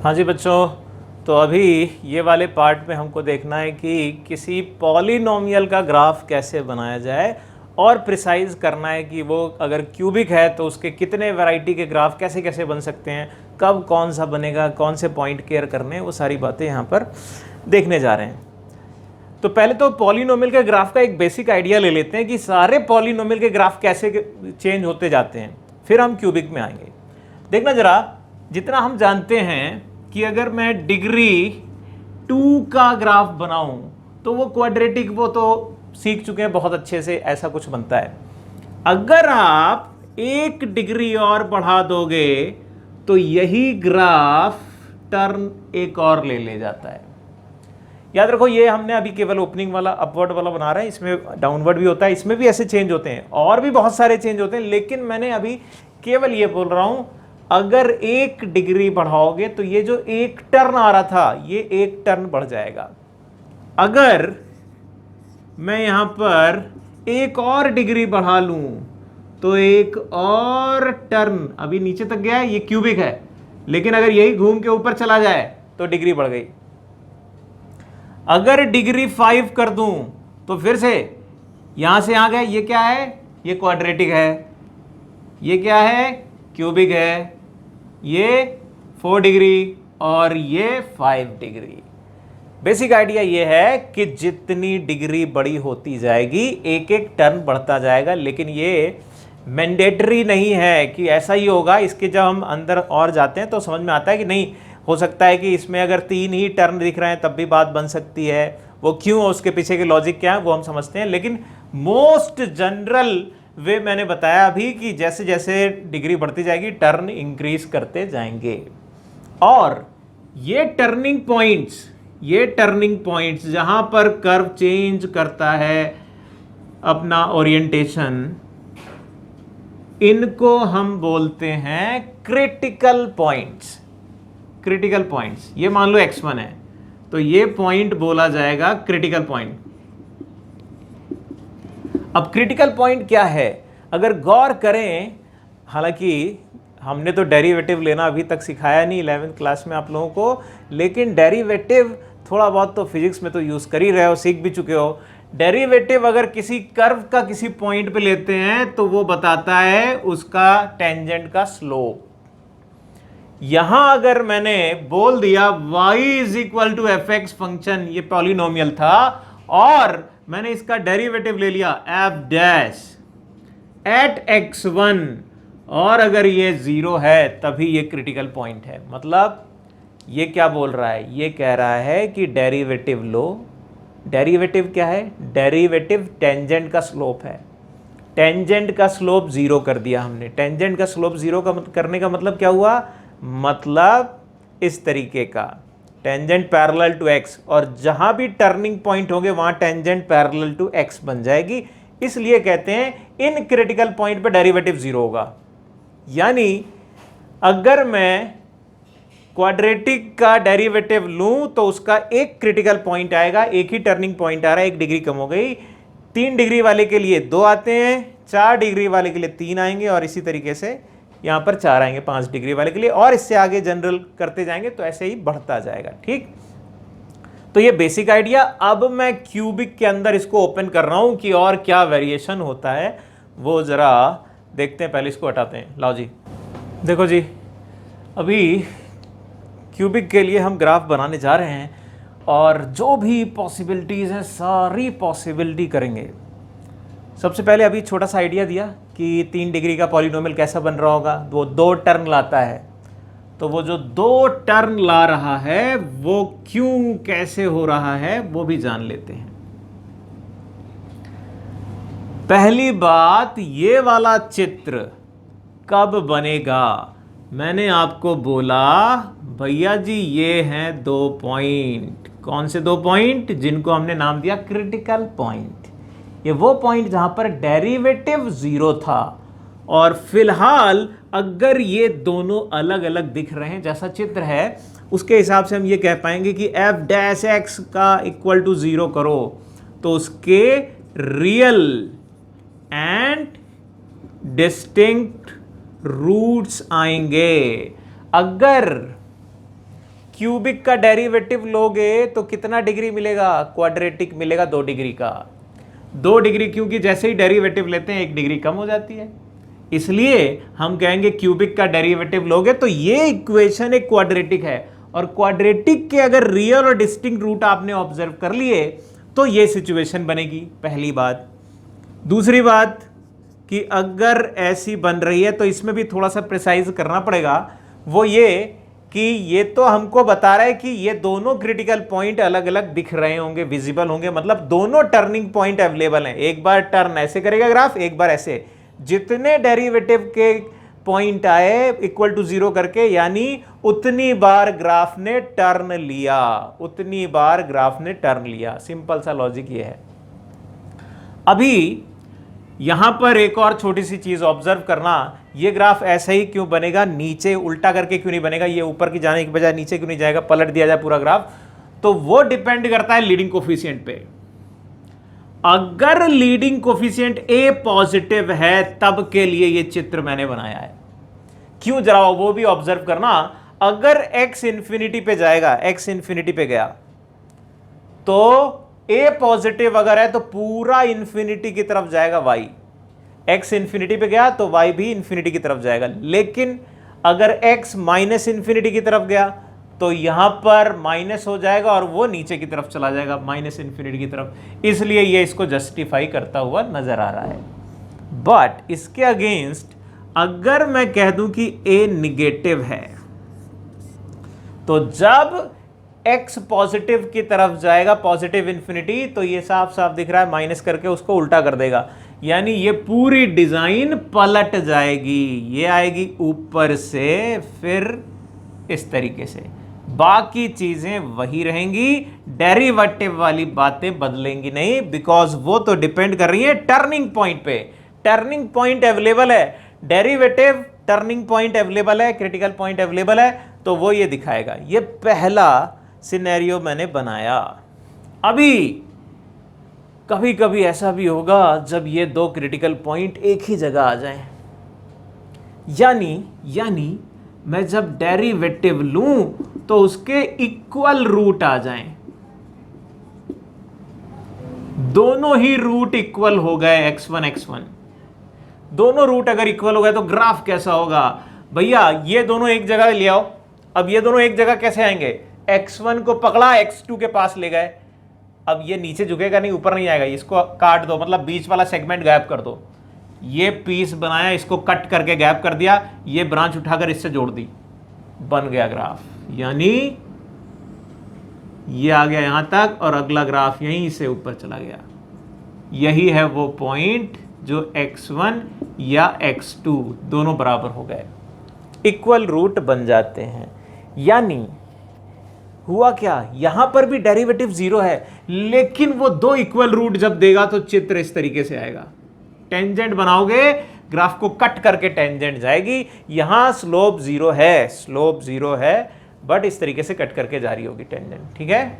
हाँ जी बच्चों, तो अभी ये वाले पार्ट में हमको देखना है कि किसी पॉलिनोमियल का ग्राफ कैसे बनाया जाए और प्रिसाइज करना है कि वो अगर क्यूबिक है तो उसके कितने वैरायटी के ग्राफ कैसे कैसे बन सकते हैं, कब कौन सा बनेगा, कौन से पॉइंट केयर करने हैं, वो सारी बातें यहाँ पर देखने जा रहे हैं। तो पहले तो पॉलिनोमियल के ग्राफ का एक बेसिक आइडिया ले लेते हैं कि सारे पॉलिनोमियल के ग्राफ कैसे चेंज होते जाते हैं, फिर हम क्यूबिक में आएंगे। देखना जरा, जितना हम जानते हैं कि अगर मैं डिग्री 2 का ग्राफ बनाऊं तो वो क्वाड्रेटिक, वो तो सीख चुके हैं बहुत अच्छे से, ऐसा कुछ बनता है। अगर आप 1 डिग्री और बढ़ा दोगे तो यही ग्राफ टर्न एक और ले जाता है। याद रखो, ये हमने अभी केवल ओपनिंग वाला अपवर्ड वाला बना रहे हैं, इसमें डाउनवर्ड भी होता है, इसमें भी ऐसे चेंज होते हैं और भी बहुत सारे चेंज होते हैं, लेकिन मैंने अभी केवल ये बोल रहा हूं अगर 1 डिग्री बढ़ाओगे तो ये जो 1 टर्न आ रहा था ये 1 टर्न बढ़ जाएगा। अगर मैं यहां पर 1 और डिग्री बढ़ा लूं तो 1 और टर्न, अभी नीचे तक गया है, ये क्यूबिक है, लेकिन अगर यही घूम के ऊपर चला जाए तो डिग्री बढ़ गई। अगर डिग्री 5 कर दूं तो फिर से यहां से यहां गए, ये क्या है, ये क्वाड्रेटिक है, ये क्या है, क्यूबिक है, ये 4 डिग्री और ये 5 डिग्री। बेसिक आइडिया ये है कि जितनी डिग्री बड़ी होती जाएगी एक एक टर्न बढ़ता जाएगा, लेकिन ये मैंडेटरी नहीं है कि ऐसा ही होगा। इसके जब हम अंदर और जाते हैं तो समझ में आता है कि नहीं, हो सकता है कि इसमें अगर 3 ही टर्न दिख रहे हैं तब भी बात बन सकती है। वो क्यों, उसके पीछे के लॉजिक क्या है वो हम समझते हैं, लेकिन मोस्ट जनरल वे मैंने बताया अभी कि जैसे जैसे डिग्री बढ़ती जाएगी टर्न इंक्रीज करते जाएंगे। और ये टर्निंग पॉइंट्स जहां पर कर्व चेंज करता है अपना ओरिएंटेशन, इनको हम बोलते हैं क्रिटिकल पॉइंट्स। ये मान लो x1 है तो ये पॉइंट बोला जाएगा क्रिटिकल पॉइंट। अब क्रिटिकल पॉइंट क्या है, अगर गौर करें, हालांकि हमने तो डेरिवेटिव लेना अभी तक सिखाया नहीं 11th क्लास में आप लोगों को, लेकिन डेरिवेटिव थोड़ा बहुत तो फिजिक्स में तो यूज कर ही रहे हो, सीख भी चुके हो। डेरिवेटिव अगर किसी कर्व का किसी पॉइंट पे लेते हैं तो वो बताता है उसका टेंजेंट का स्लोप। यहां अगर मैंने बोल दिया y is equal to F X function, ये पॉलिनोमियल था, और मैंने इसका डेरिवेटिव ले लिया f डैश एट x1, और अगर ये 0 है तभी ये क्रिटिकल पॉइंट है। मतलब ये क्या बोल रहा है, ये कह रहा है कि डेरिवेटिव लो। डेरिवेटिव क्या है, डेरिवेटिव टेंजेंट का स्लोप है। टेंजेंट का स्लोप 0 कर दिया हमने। टेंजेंट का स्लोप 0 का करने का मतलब क्या हुआ, मतलब इस तरीके का टेंजेंट पैरेलल टू x, और जहां भी टर्निंग पॉइंट होंगे वहां टेंजेंट पैरेलल टू x बन जाएगी। इसलिए कहते हैं इन क्रिटिकल पॉइंट पे डेरिवेटिव 0 होगा। यानी अगर मैं क्वाड्रेटिक का डेरिवेटिव लूं तो उसका एक क्रिटिकल पॉइंट आएगा, एक ही टर्निंग पॉइंट आ रहा है, 1 डिग्री कम हो गई। 3 डिग्री वाले के लिए 2 आते हैं, 4 डिग्री वाले के लिए 3 आएंगे, और इसी तरीके से यहां पर 4 आएंगे 5 डिग्री वाले के लिए, और इससे आगे जनरल करते जाएंगे तो ऐसे ही बढ़ता जाएगा। ठीक, तो ये बेसिक आइडिया। अब मैं क्यूबिक के अंदर इसको ओपन कर रहा हूं कि और क्या वेरिएशन होता है वो जरा देखते हैं। पहले इसको हटाते हैं। लाओ जी, देखो जी, अभी क्यूबिक के लिए हम ग्राफ बनाने जा रहे हैं और जो भी पॉसिबिलिटीज हैं सारी पॉसिबिलिटी करेंगे। सबसे पहले अभी छोटा सा आइडिया दिया कि 3 डिग्री का पॉलिनोमियल कैसा बन रहा होगा, वो 2 टर्न लाता है। तो वो जो 2 टर्न ला रहा है वो क्यों, कैसे हो रहा है, वो भी जान लेते हैं। पहली बात, ये वाला चित्र कब बनेगा, मैंने आपको बोला भैया जी ये हैं 2 पॉइंट। कौन से 2 पॉइंट, जिनको हमने नाम दिया क्रिटिकल पॉइंट। ये वो पॉइंट जहां पर डेरिवेटिव 0 था, और फिलहाल अगर ये दोनों अलग अलग दिख रहे हैं, जैसा चित्र है उसके हिसाब से हम ये कह पाएंगे कि f डैश x का इक्वल टू 0 करो तो उसके रियल एंड डिस्टिंक्ट रूट्स आएंगे। अगर क्यूबिक का डेरिवेटिव लोगे तो कितना डिग्री मिलेगा? क्वाड्रेटिक मिलेगा 2 डिग्री का। 2 डिग्री, क्योंकि जैसे ही डेरिवेटिव लेते हैं 1 डिग्री कम हो जाती है, इसलिए हम कहेंगे क्यूबिक का डेरिवेटिव लोगे तो ये इक्वेशन एक क्वाड्रेटिक है। और क्वाड्रेटिक के अगर रियल और डिस्टिंक्ट रूट आपने ऑब्जर्व कर लिए तो ये सिचुएशन बनेगी, पहली बात। दूसरी बात कि अगर ऐसी बन रही है तो इसमें भी थोड़ा सा प्रिसाइज करना पड़ेगा, वो ये कि ये तो हमको बता रहा है कि ये दोनों क्रिटिकल पॉइंट अलग अलग दिख रहे होंगे, विजिबल होंगे, मतलब दोनों टर्निंग पॉइंट अवेलेबल हैं। एक बार टर्न ऐसे करेगा ग्राफ, एक बार ऐसे। जितने डेरिवेटिव के पॉइंट आए इक्वल टू 0 करके, यानी उतनी बार ग्राफ ने टर्न लिया, उतनी बार ग्राफ ने टर्न लिया। सिंपल सा लॉजिक ये है। अभी यहां पर एक और छोटी सी चीज ऑब्जर्व करना, ये ग्राफ ऐसा ही क्यों बनेगा, नीचे उल्टा करके क्यों नहीं बनेगा, ये ऊपर की जाने की बजाय नीचे क्यों नहीं जाएगा, पलट दिया जाए पूरा ग्राफ, तो वो डिपेंड करता है लीडिंग कोफिशिएंट पे। अगर लीडिंग कोफिशिएंट ए पॉजिटिव है तब के लिए ये चित्र मैंने बनाया है। क्यों, जरा वो भी ऑब्जर्व करना। अगर x इंफिनिटी पे जाएगा, x इंफिनिटी पे गया तो a पॉजिटिव अगर है तो पूरा इंफिनिटी की तरफ जाएगा y। x इंफिनिटी पे गया तो y भी इंफिनिटी की तरफ जाएगा। लेकिन अगर x माइनस इंफिनिटी की तरफ गया तो यहां पर माइनस हो जाएगा और वो नीचे की तरफ चला जाएगा, माइनस इंफिनिटी की तरफ। इसलिए ये इसको जस्टिफाई करता हुआ नजर आ रहा है। बट इसके अगेंस्ट अगर मैं कह दूं कि a निगेटिव है, तो जब x पॉजिटिव की तरफ जाएगा, पॉजिटिव इंफिनिटी, तो ये साफ साफ दिख रहा है, माइनस करके उसको उल्टा कर देगा, यानी ये पूरी डिजाइन पलट जाएगी। ये आएगी ऊपर से, फिर इस तरीके से, बाकी चीजें वही रहेंगी, डेरिवेटिव वाली बातें बदलेंगी नहीं, बिकॉज वो तो डिपेंड कर रही है टर्निंग पॉइंट पे। टर्निंग पॉइंट अवेलेबल है, डेरिवेटिव टर्निंग पॉइंट अवेलेबल है, क्रिटिकल पॉइंट अवेलेबल है, तो वो ये दिखाएगा। ये पहला सिनेरियो मैंने बनाया। अभी कभी कभी ऐसा भी होगा जब ये 2 क्रिटिकल पॉइंट एक ही जगह आ जाएं, यानी मैं जब डेरिवेटिव लूं तो उसके इक्वल रूट आ जाएं, दोनों ही रूट इक्वल हो गए, x1 दोनों रूट अगर इक्वल हो गए तो ग्राफ कैसा होगा भैया? ये दोनों एक जगह ले आओ। अब ये दोनों एक जगह कैसे आएंगे? x1 को पकड़ा, x2 के पास ले गए। अब ये नीचे झुकेगा नहीं, ऊपर नहीं आएगा, इसको काट दो, मतलब बीच वाला सेगमेंट गायब कर दो। ये पीस बनाया, इसको कट करके गायब कर दिया, ये ब्रांच उठाकर इससे जोड़ दी, बन गया ग्राफ। यानी ये आ गया यहां तक और अगला ग्राफ यहीं से ऊपर चला गया। यही है वो पॉइंट जो x1 या x2 दोनों बराबर हो गए, इक्वल रूट बन जाते हैं। यानी हुआ क्या, यहां पर भी डेरिवेटिव 0 है, लेकिन वो 2 इक्वल रूट जब देगा तो चित्र इस तरीके से आएगा। टेंजेंट बनाओगे, ग्राफ को कट करके टेंजेंट जाएगी। यहां स्लोप 0 है, स्लोप 0 है, बट इस तरीके से कट करके जा रही होगी टेंजेंट, ठीक है।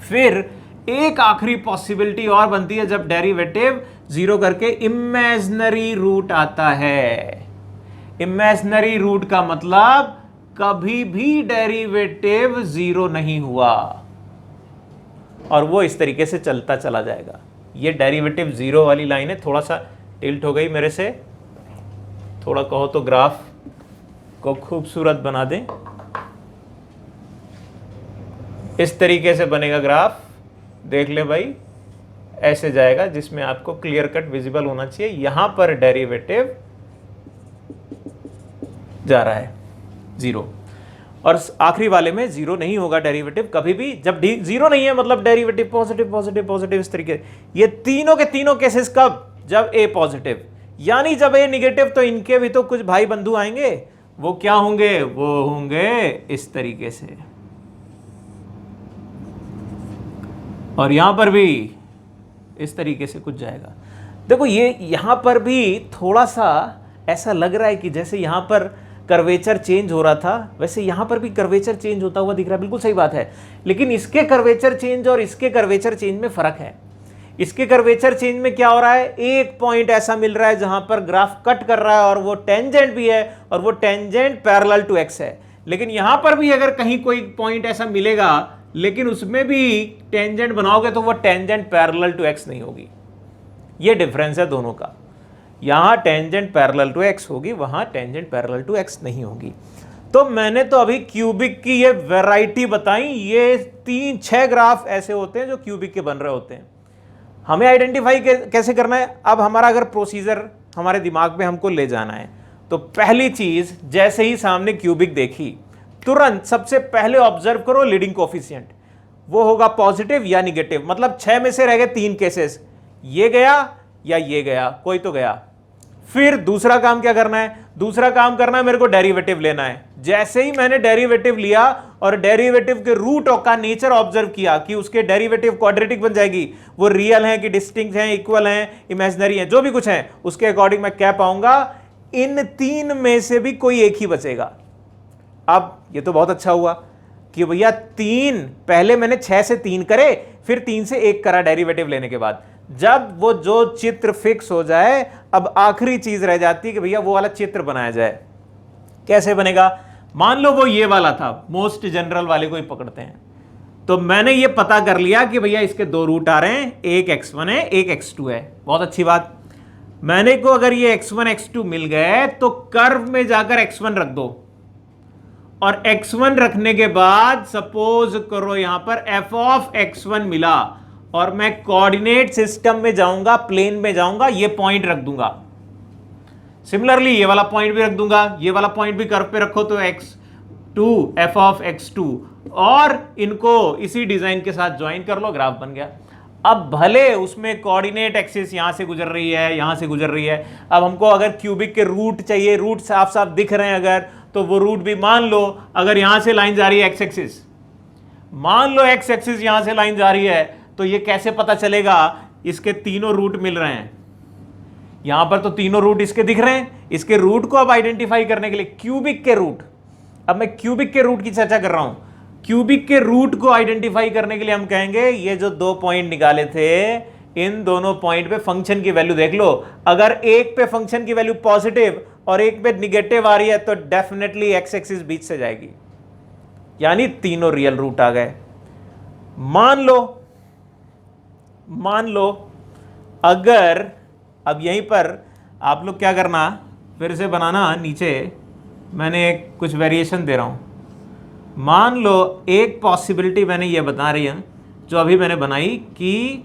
फिर एक आखिरी पॉसिबिलिटी और बनती है जब डेरिवेटिव 0 करके इमेजिनरी रूट आता है। इमेजिनरी रूट का मतलब कभी भी डेरिवेटिव 0 नहीं हुआ और वो इस तरीके से चलता चला जाएगा। ये डेरिवेटिव 0 वाली लाइन है, थोड़ा सा टिल्ट हो गई मेरे से, थोड़ा कहो तो ग्राफ को खूबसूरत बना दें। इस तरीके से बनेगा ग्राफ, देख ले भाई, ऐसे जाएगा, जिसमें आपको क्लियर कट विजिबल होना चाहिए। यहां पर डेरिवेटिव जा रहा है 0 और आखिरी वाले में 0 नहीं होगा डेरिवेटिव कभी भी। जब 0 नहीं है मतलब डेरिवेटिव पॉजिटिव पॉजिटिव पॉजिटिव, इस तरीके। ये तीनों के तीनों केसेस कब? जब a पॉजिटिव, यानी जब a निगेटिव तो इनके भी तो कुछ भाई बंधु आएंगे। वो क्या होंगे? वो होंगे इस तरीके से, और यहां पर भी इस तरीके से कुछ जाएगा। देखो ये यहां पर भी थोड़ा सा ऐसा लग रहा है कि जैसे यहां पर कर्वेचर चेंज हो रहा था, वैसे यहां पर भी कर्वेचर चेंज होता हुआ दिख रहा है। बिल्कुल सही बात है, लेकिन इसके कर्वेचर चेंज और इसके कर्वेचर चेंज में फर्क है। इसके कर्वेचर चेंज में क्या हो रहा है, एक पॉइंट ऐसा मिल रहा है जहां पर ग्राफ कट कर रहा है और वो टेंजेंट भी है और वो टेंजेंट पैरेलल टू एक्स है। लेकिन यहां पर भी अगर कहीं कोई पॉइंट ऐसा मिलेगा लेकिन उसमें भी टेंजेंट बनाओगे तो वो टेंजेंट पैरेलल टू एक्स नहीं होगी। ये डिफरेंस है दोनों का, यहां टेंजेंट पैरेलल टू एक्स होगी, वहां टेंजेंट पैरेलल टू एक्स नहीं होगी। तो मैंने तो अभी क्यूबिक की ये वैरायटी बताई, ये 3-6 ग्राफ ऐसे होते हैं जो क्यूबिक के बन रहे होते हैं। हमें आइडेंटिफाई कैसे करना है, अब हमारा अगर प्रोसीजर हमारे दिमाग में हमको ले जाना है तो पहली चीज, जैसे ही सामने क्यूबिक देखी तुरंत सबसे पहले ऑब्जर्व करो लीडिंग कोफिशिएंट, वो होगा पॉजिटिव या निगेटिव। मतलब 6 में से रह गए 3 केसेस, ये गया या ये गया, कोई तो गया। फिर दूसरा काम क्या करना है, दूसरा काम करना है मेरे को डेरिवेटिव लेना है। जैसे ही मैंने डेरिवेटिव लिया और डेरिवेटिव के रूट का नेचर ऑब्जर्व किया कि उसके डेरिवेटिव क्वाड्रेटिक बन जाएगी, वो रियल है कि डिस्टिंक्ट है, इक्वल है, इमेजिनरी है, जो भी कुछ है उसके अकॉर्डिंग मैं क्या पाऊंगा, इन 3 में से भी कोई एक ही बचेगा। अब ये तो बहुत अच्छा हुआ कि भैया 3 पहले मैंने 6 से 3 करे, फिर 3 से 1 करा डेरिवेटिव लेने के बाद। जब वो जो चित्र फिक्स हो जाए, अब आखिरी चीज रह जाती है कि भैया वो वाला चित्र बनाया जाए। कैसे बनेगा, मान लो वो ये वाला था, मोस्ट जनरल वाले को ही पकड़ते हैं। तो मैंने ये पता कर लिया कि भैया इसके 2 रूट आ रहे हैं, एक x1 है एक x2 है, बहुत अच्छी बात। मैंने को अगर ये x1 x2 मिल गए तो कर्व में जाकर x1 रख दो, और x1 रखने के बाद सपोज करो यहां पर f ऑफ x1 मिला, और मैं कोऑर्डिनेट सिस्टम में जाऊंगा, प्लेन में जाऊंगा, ये पॉइंट रख दूंगा। सिमिलरली ये वाला पॉइंट भी रख दूंगा, ये वाला पॉइंट भी कर्व पे रखो तो x2 f ऑफ x2, और इनको इसी डिजाइन के साथ ज्वाइन कर लो, ग्राफ बन गया। अब भले उसमें कोऑर्डिनेट एक्सिस यहां से गुजर रही है, यहां से गुजर रही है, अब हमको अगर क्यूबिक के रूट चाहिए, रूट साफ साफ दिख रहे हैं अगर, तो वो रूट भी मान लो, अगर यहां से लाइन जा रही है एक्स एक्सिस, मान लो एक्स एक्सिस यहां से लाइन जा रही है, तो ये कैसे पता चलेगा, इसके तीनों रूट मिल रहे हैं। यहां पर तो तीनों रूट इसके दिख रहे हैं, इसके रूट को अब आइडेंटिफाई करने के लिए क्यूबिक के रूट, अब मैं क्यूबिक के रूट की चर्चा कर रहा हूं, क्यूबिक के रूट को आइडेंटिफाई करने के लिए हम कहेंगे ये जो 2 पॉइंट निकाले थे, इन दोनों पॉइंट पे फंक्शन की वैल्यू देख लो। अगर एक पे फंक्शन की वैल्यू पॉजिटिव और एक पे निगेटिव आ रही है तो डेफिनेटली एक्स एक्सिस बीच से जाएगी, यानी तीनों रियल रूट आ गए। मान लो अगर, अब यहीं पर आप लोग क्या करना, फिर से बनाना, नीचे मैंने कुछ वेरिएशन दे रहा हूं। मान लो एक पॉसिबिलिटी मैंने ये बता रही है जो अभी मैंने बनाई कि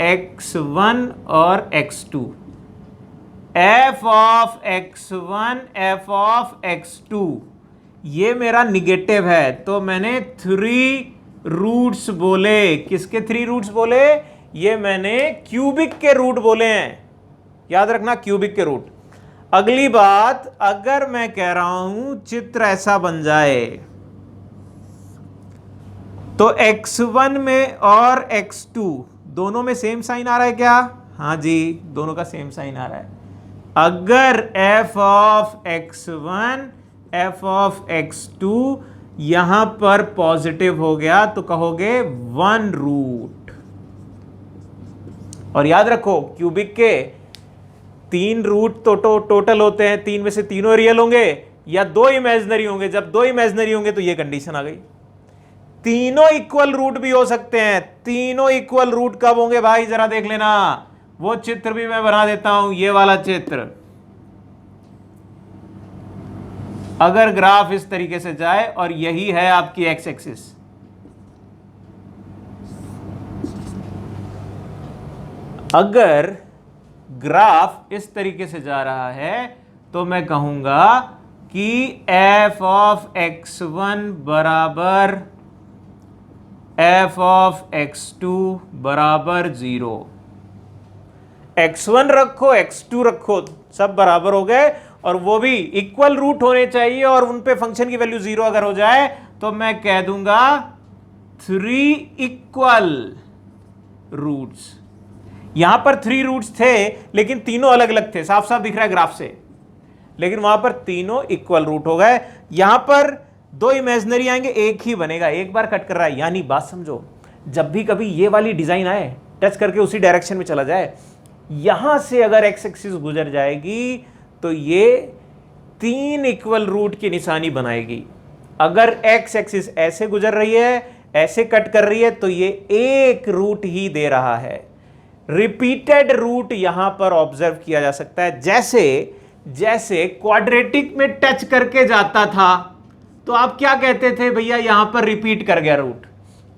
x1 और x2, f of x1 f of x2 ये मेरा निगेटिव है, तो मैंने 3 रूट्स बोले। किसके 3 रूट्स बोले, ये मैंने क्यूबिक के रूट बोले हैं, याद रखना क्यूबिक के रूट। अगली बात, अगर मैं कह रहा हूं चित्र ऐसा बन जाए तो x1 में और x2 दोनों में सेम साइन आ रहा है क्या, हाँ जी दोनों का सेम साइन आ रहा है। अगर f of x1 f of x2 यहां पर पॉजिटिव हो गया तो कहोगे 1 रूट। और याद रखो क्यूबिक के 3 रूट तो टोटल होते हैं, 3 में से तीनों रियल होंगे या 2 इमेजिनरी होंगे। जब 2 इमेजिनरी होंगे तो ये कंडीशन आ गई। तीनों इक्वल रूट भी हो सकते हैं। तीनों इक्वल रूट कब होंगे भाई, जरा देख लेना। वो चित्र भी मैं बना देता हूं, ये वाला चित्र। अगर ग्राफ इस तरीके से जाए और यही है आपकी एक्स एक्सिस, अगर ग्राफ इस तरीके से जा रहा है तो मैं कहूंगा कि f ऑफ x1 बराबर f ऑफ x2 बराबर 0। x1 रखो x2 रखो, सब बराबर हो गए और वो भी इक्वल रूट होने चाहिए और उन पे फंक्शन की वैल्यू 0 अगर हो जाए तो मैं कह दूंगा 3 इक्वल रूट्स। यहां पर 3 रूट्स थे लेकिन तीनों अलग अलग थे, साफ साफ दिख रहा है ग्राफ से, लेकिन वहां पर तीनों इक्वल रूट हो गए। यहां पर 2 इमेजिनरी आएंगे, एक ही बनेगा, एक बार कट कर रहा है। यानी बात समझो, जब भी कभी ये वाली डिजाइन आए टच करके उसी डायरेक्शन में चला जाए, यहां से अगर एक्स एक्सिस गुजर जाएगी तो ये 3 इक्वल रूट की निशानी बनाएगी। अगर एक्स एक्सिस ऐसे गुजर रही है, ऐसे कट कर रही है, तो ये एक रूट ही दे रहा है। रिपीटेड रूट यहां पर ऑब्जर्व किया जा सकता है। जैसे जैसे क्वाड्रेटिक में टच करके जाता था तो आप क्या कहते थे, भैया यहां पर रिपीट कर गया रूट।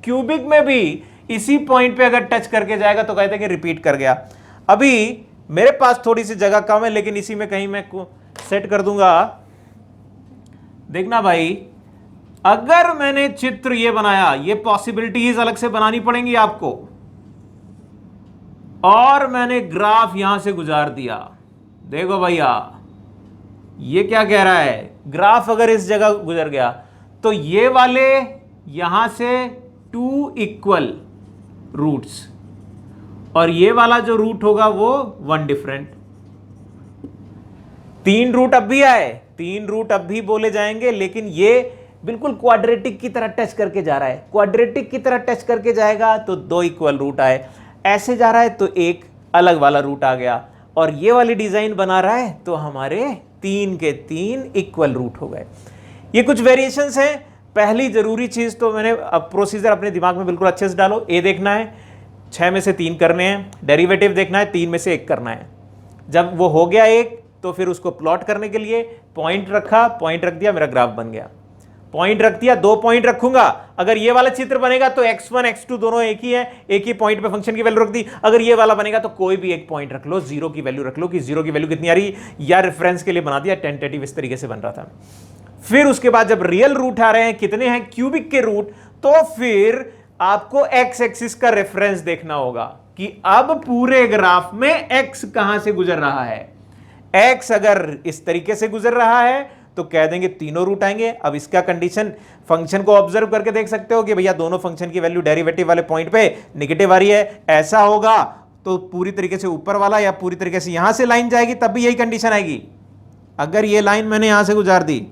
क्यूबिक में भी इसी पॉइंट पे अगर टच करके जाएगा तो कहते हैं कि रिपीट कर गया। अभी मेरे पास थोड़ी सी जगह कम है, लेकिन इसी में कहीं मैं सेट कर दूंगा। देखना भाई, अगर मैंने चित्र ये बनाया, ये पॉसिबिलिटीज अलग से बनानी पड़ेंगी आपको, और मैंने ग्राफ यहां से गुजार दिया। देखो भैया ये क्या कह रहा है, ग्राफ अगर इस जगह गुजर गया तो ये वाले यहां से 2 इक्वल रूट्स, और ये वाला जो रूट होगा वो 1 डिफरेंट। 3 रूट अब भी आए, 3 रूट अब भी बोले जाएंगे, लेकिन ये बिल्कुल क्वाड्रेटिक की तरह टच करके जा रहा है। क्वाड्रेटिक की तरह टच करके जाएगा तो 2 इक्वल रूट आए, ऐसे जा रहा है तो एक अलग वाला रूट आ गया, और ये वाली डिजाइन बना रहा है तो हमारे 3 के 3 इक्वल रूट हो गए। ये कुछ वेरिएशंस हैं। पहली जरूरी चीज तो मैंने अब प्रोसीजर अपने दिमाग में बिल्कुल अच्छे से डालो। ए देखना है, 6 में से 3 करने हैं, डेरिवेटिव देखना है, 3 में से 1 करना है। जब वो हो गया 1 तो फिर उसको प्लॉट करने के लिए पॉइंट रखा, पॉइंट रख दिया, मेरा ग्राफ बन गया। पॉइंट रख दिया, 2 पॉइंट रखूंगा। अगर ये वाला चित्र बनेगा तो x1 x2 दोनों एक ही है, एक ही पॉइंट पे फंक्शन की वैल्यू रख दी। अगर ये वाला बनेगा तो कोई भी एक पॉइंट रख लो, 0 की वैल्यू रख लो कि 0 की वैल्यू कितनी आ रही, या रेफरेंस के लिए बना दिया, टेंटेटिव इस तरीके से बन रहा था। फिर उसके बाद जब रियल रूट आ रहे हैं, कितने हैं क्यूबिक के रूट, तो फिर आपको एक्स एक्सिस का रेफरेंस देखना होगा कि अब पूरे ग्राफ में एक्स कहां से गुजर रहा है। एक्स अगर इस तरीके से गुजर रहा है तो कह देंगे तीनों रूट आएंगे। अब इसका कंडीशन फंक्शन को ऑब्जर्व करके देख सकते हो कि भैया दोनों फंक्शन की वैल्यू डेरिवेटिव वाले पॉइंट पे निगेटिव आ रही है। ऐसा होगा तो पूरी तरीके से ऊपर वाला या पूरी तरीके से यहां से लाइन जाएगी, तब भी यही कंडीशन आएगी। अगर ये लाइन मैंने यहां से गुजार दी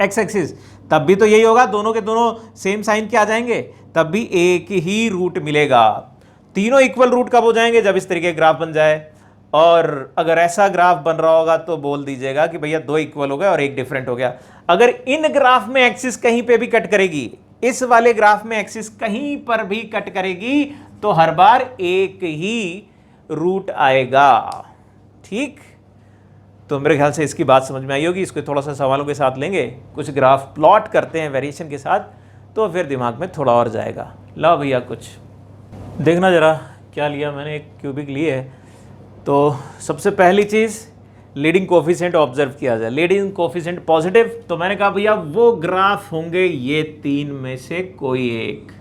एक्स एक्सिस, तब भी तो यही होगा, दोनों के दोनों सेम साइन के आ जाएंगे, तब भी एक ही रूट मिलेगा। तीनों इक्वल रूट कब हो जाएंगे, जब इस तरीके ग्राफ बन जाए। और अगर ऐसा ग्राफ बन रहा होगा तो बोल दीजिएगा कि भैया 2 इक्वल हो गए और 1 डिफरेंट हो गया। अगर इन ग्राफ में एक्सिस कहीं पे भी कट करेगी, इस वाले ग्राफ में एक्सिस कहीं पर भी कट करेगी, तो हर बार एक ही रूट आएगा। ठीक, तो मेरे ख्याल से इसकी बात समझ में आई होगी। इसको थोड़ा सा सवालों के साथ लेंगे, कुछ ग्राफ प्लॉट करते हैं वेरिएशन के साथ, तो फिर दिमाग में थोड़ा और जाएगा। ला भैया कुछ देखना जरा क्या लिया मैंने, एक क्यूबिक लिए है। तो सबसे पहली चीज़ लीडिंग कोफिशिएंट ऑब्जर्व किया जाए। लीडिंग कोफिशिएंट पॉजिटिव, तो मैंने कहा भैया वो ग्राफ होंगे ये 3 में से कोई एक,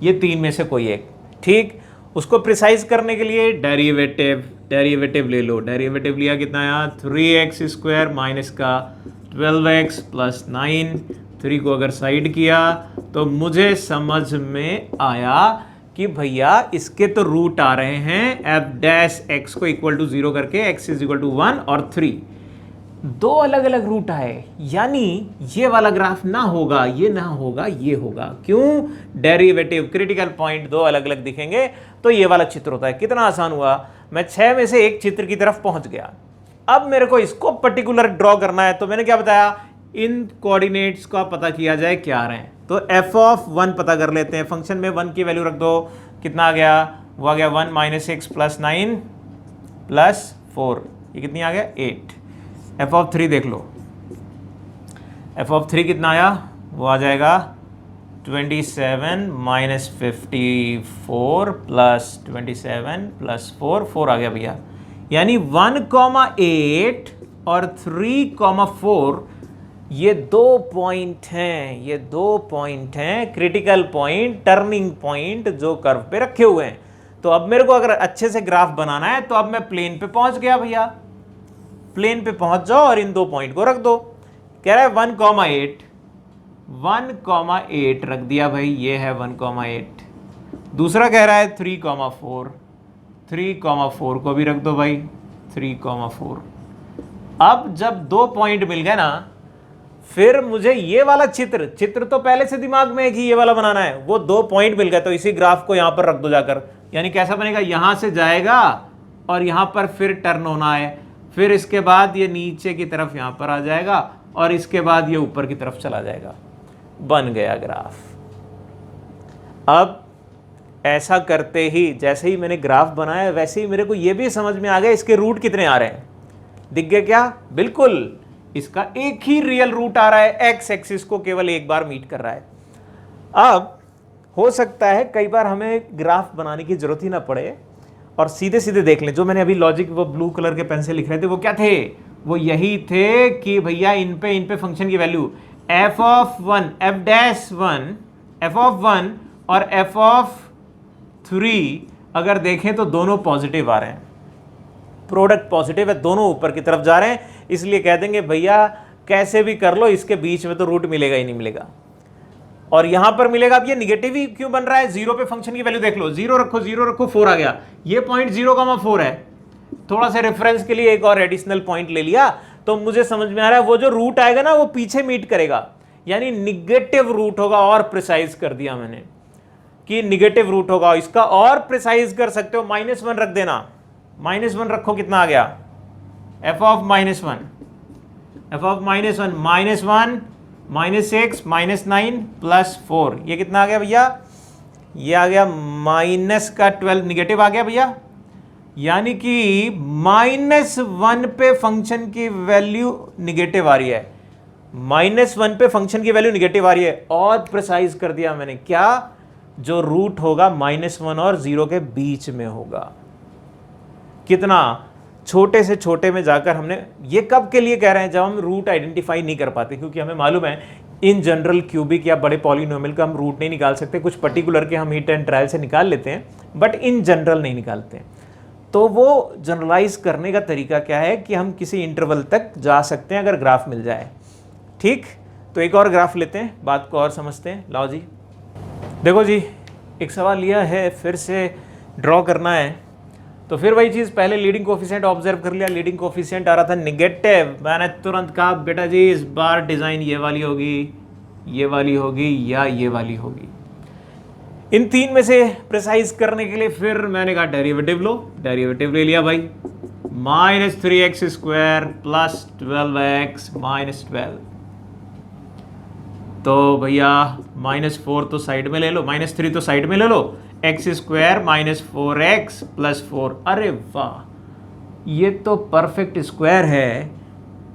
ये 3 में से कोई एक। ठीक, उसको प्रिसाइज करने के लिए डेरिवेटिव ले लो। डेरिवेटिव लिया कितना आया, 3x स्क्वायर माइनस का 12x प्लस 9। 3 को अगर साइड किया तो मुझे समझ में आया कि भैया इसके तो रूट आ रहे हैं f डैश x को इक्वल टू 0 करके x इज इक्वल टू 1 और 3, 2 अलग अलग रूट आए। यानी ये वाला ग्राफ ना होगा, ये ना होगा, ये होगा। क्यों, डेरिवेटिव क्रिटिकल पॉइंट 2 अलग अलग दिखेंगे तो ये वाला चित्र होता है। कितना आसान हुआ, मैं 6 में से एक चित्र की तरफ पहुंच गया। अब मेरे को इसको पर्टिकुलर ड्रॉ करना है, तो मैंने क्या बताया, इन कोऑर्डिनेट्स का पता किया जाए क्या आ रहे हैं। तो f ऑफ 1 पता कर लेते हैं। फंक्शन में 1 की वैल्यू रख दो, कितना आ गया, वो आ गया 1 माइनस 6 प्लस 9 प्लस 4, ये कितनी आ गया 8। f ऑफ 3 देख लो, f ऑफ 3 कितना आया, वो आ जाएगा 27 माइनस 54 प्लस 27 प्लस 4, 4 आ गया भैया। यानी 1,8 और 3,4 ये 2 पॉइंट हैं, ये 2 पॉइंट हैं क्रिटिकल पॉइंट, टर्निंग पॉइंट जो कर्व पे रखे हुए हैं। तो अब मेरे को अगर अच्छे से ग्राफ बनाना है तो अब मैं प्लेन पे पहुंच गया भैया। प्लेन पे पहुंच जाओ और इन 2 पॉइंट को रख दो। कह रहा है 1,8 रख दिया भाई, ये है 1,8। दूसरा कह रहा है 3,4 को भी रख दो भाई, 3,4। अब जब 2 पॉइंट मिल गए ना, फिर मुझे ये वाला चित्र तो पहले से दिमाग में है कि ये वाला बनाना है, वो 2 पॉइंट मिल गए तो इसी ग्राफ को यहां पर रख दो जाकर। यानी कैसा बनेगा, यहां से जाएगा और यहां पर फिर टर्न होना है, फिर इसके बाद ये नीचे की तरफ यहां पर आ जाएगा और इसके बाद ये ऊपर की तरफ चला जाएगा। बन गया ग्राफ। अब ऐसा करते ही जैसे ही मैंने ग्राफ बनाया वैसे ही मेरे को ये भी समझ में आ गया इसके रूट कितने आ रहे हैं। दिख गया क्या? बिल्कुल, इसका एक ही रियल रूट आ रहा है, एक्स एक्सिस को केवल एक बार मीट कर रहा है। अब हो सकता है कई बार हमें ग्राफ बनाने की जरूरत ही ना पड़े और सीधे सीधे देख लें। जो मैंने अभी लॉजिक वो ब्लू कलर के पेन से लिख रहे थे वो क्या थे? वो यही थे कि भैया इन पे फंक्शन की value f of 1, f of 1 और f ऑफ 3 अगर देखें तो दोनों पॉजिटिव आ रहे हैं, प्रोडक्ट पॉजिटिव है, दोनों ऊपर की तरफ जा रहे हैं, इसलिए कह देंगे भैया कैसे भी कर लो इसके बीच में तो रूट मिलेगा ही नहीं मिलेगा। और यहां पर मिलेगा। अब ये निगेटिव ही क्यों बन रहा है? 0 पे फंक्शन की वैल्यू देख लो, 0 रखो 4 आ गया। ये पॉइंट 0,4 है। थोड़ा सा रेफरेंस के लिए एक और एडिशनल पॉइंट ले लिया तो मुझे समझ में आ रहा है वो जो रूट आएगा ना वो पीछे मीट करेगा, यानी निगेटिव रूट होगा। और प्रिसाइज कर दिया मैंने कि निगेटिव रूट होगा। इसका और प्रिसाइज कर सकते हो, -1 रख देना। -1 रखो, कितना आ गया? f ऑफ -1, -1 -6 -9 +4, ये कितना आ गया भैया? ये आ गया -12, निगेटिव आ गया भैया। यानी कि -1 पे फंक्शन की वैल्यू निगेटिव आ रही है, -1 पे फंक्शन की वैल्यू निगेटिव आ रही है। और प्रिसाइज कर दिया मैंने, क्या? जो रूट होगा -1 और 0 के बीच में होगा। कितना? छोटे से छोटे में जाकर हमने, ये कब के लिए कह रहे हैं? जब हम रूट आइडेंटिफाई नहीं कर पाते, क्योंकि हमें मालूम है इन जनरल क्यूबिक या बड़े पॉलिनोमियल का हम रूट नहीं निकाल सकते। कुछ पर्टिकुलर के हम हिट एंड ट्रायल से निकाल लेते हैं, बट इन जनरल नहीं निकालते। तो वो जनरलाइज करने का तरीका क्या है कि हम किसी इंटरवल तक जा सकते हैं अगर ग्राफ मिल जाए। ठीक, तो एक और ग्राफ लेते हैं, बात को और समझते हैं। लाओ जी, देखो जी, एक सवाल लिया है, फिर से ड्रॉ करना है। तो फिर वही चीज़, पहले लीडिंग कोफिशिएंट ऑब्जर्व कर लिया, लीडिंग कोफिशिएंट आ रहा था निगेटिव। मैंने तुरंत कहा बेटा जी इस बार डिज़ाइन ये वाली होगी, ये वाली होगी या ये वाली होगी। इन तीन में से प्रिसाइज करने के लिए फिर मैंने कहा डेरिवेटिव लो। डेरिवेटिव ले लिया भाई, -3x² + 12x -12। तो भैया -4 तो साइड में ले लो, -3 तो साइड में ले लो, x² -4x + 4। अरे वाह, ये तो परफेक्ट स्क्वायर है।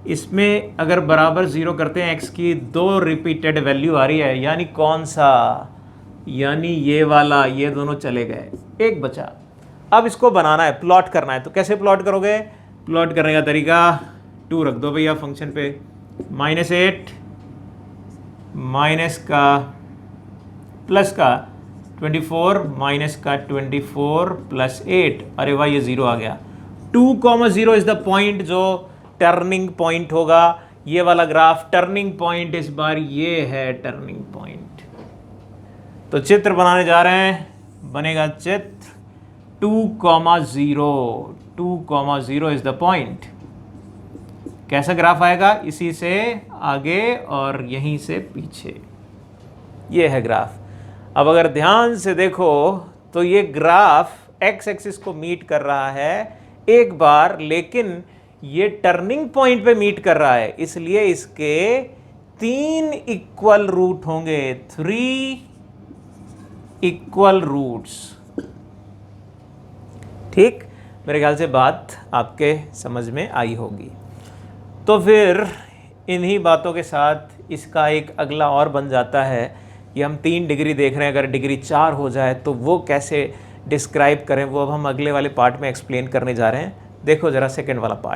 इसमें अगर बराबर 0 करते हैं x की 2 रिपीटेड वैल्यू आ रही है, यानी कौन सा? यानी ये वाला, ये दोनों चले गए, एक बचा। अब इसको बनाना है, प्लॉट करना है। तो कैसे प्लॉट करोगे? प्लॉट करने का तरीका, 2 रख दो भैया फंक्शन पे, -8 माइनस का प्लस का 24 माइनस का 24 + 8। अरे वाह, ये 0 आ गया। 2,0 इज द पॉइंट जो टर्निंग पॉइंट होगा। ये वाला ग्राफ टर्निंग पॉइंट, इस बार ये है टर्निंग पॉइंट। तो चित्र बनाने जा रहे हैं, बनेगा चित्र 2,0। 2,0 इज द पॉइंट। कैसा ग्राफ आएगा? इसी से आगे और यहीं से पीछे, ये है ग्राफ। अब अगर ध्यान से देखो तो ये ग्राफ एक्स एक्सिस को मीट कर रहा है एक बार, लेकिन ये टर्निंग पॉइंट पे मीट कर रहा है, इसलिए इसके 3 इक्वल रूट होंगे, 3 इक्वल रूट्स। ठीक, मेरे ख्याल से बात आपके समझ में आई होगी। तो फिर इन्हीं बातों के साथ इसका एक अगला और बन जाता है कि हम 3 डिग्री देख रहे हैं, अगर डिग्री 4 हो जाए तो वो कैसे डिस्क्राइब करें, वो अब हम अगले वाले पार्ट में एक्सप्लेन करने जा रहे हैं। देखो ज़रा सेकंड वाला पार्ट।